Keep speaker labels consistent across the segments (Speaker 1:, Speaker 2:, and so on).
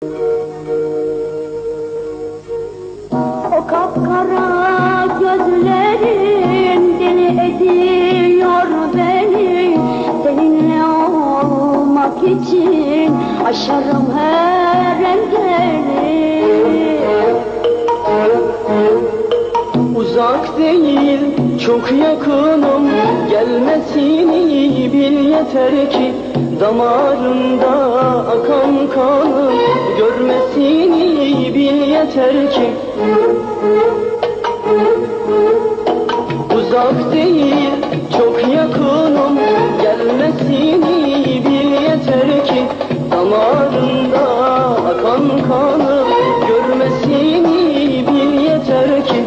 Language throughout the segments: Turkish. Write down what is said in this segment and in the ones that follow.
Speaker 1: O kapkara gözlerin deli ediyor beni. Seninle olmak için aşarım her engeli.
Speaker 2: Uzak değil, çok yakınım. Gelmesini bil yeter ki damarında akan kanım. Görmesini bil yeter ki. Uzak değil, çok yakınım. Gelmesini bil yeter ki damarında akan kanım. Görmesini bil yeter ki.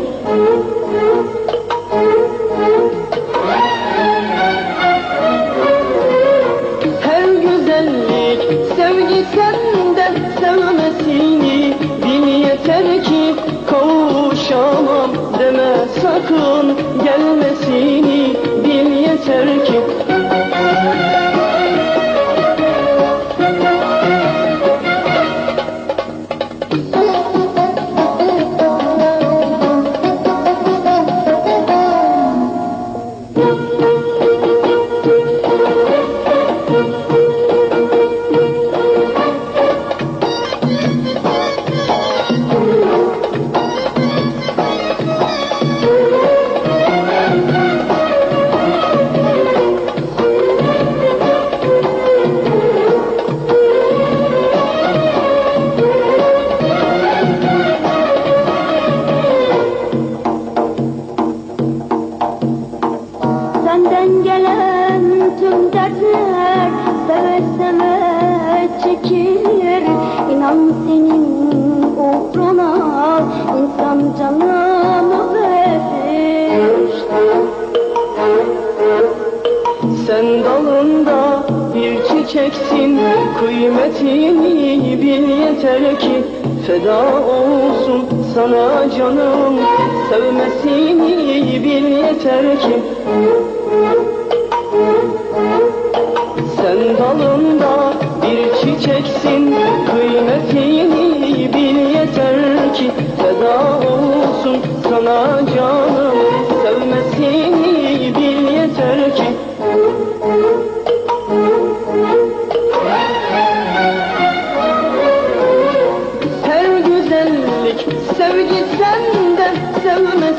Speaker 2: Her güzellik sevgi sende, sevmesini bil yeter ki kavuşamam deme sakın, gelmesini bil yeter ki.
Speaker 1: Senden gelen tüm dertler seve seve çekilir. İnan senin uğruna insan canını verir.
Speaker 2: Sen dalında bir çiçeksin, kıymetini bil yeter ki feda olsun sana canım, sevmesini bil yeter ki. Sen dalında bir çiçeksin, kıymetini bil yeter ki feda olsun sana canım, sevmesini bil yeter ki. Her güzellik sevgi sende, sevmesini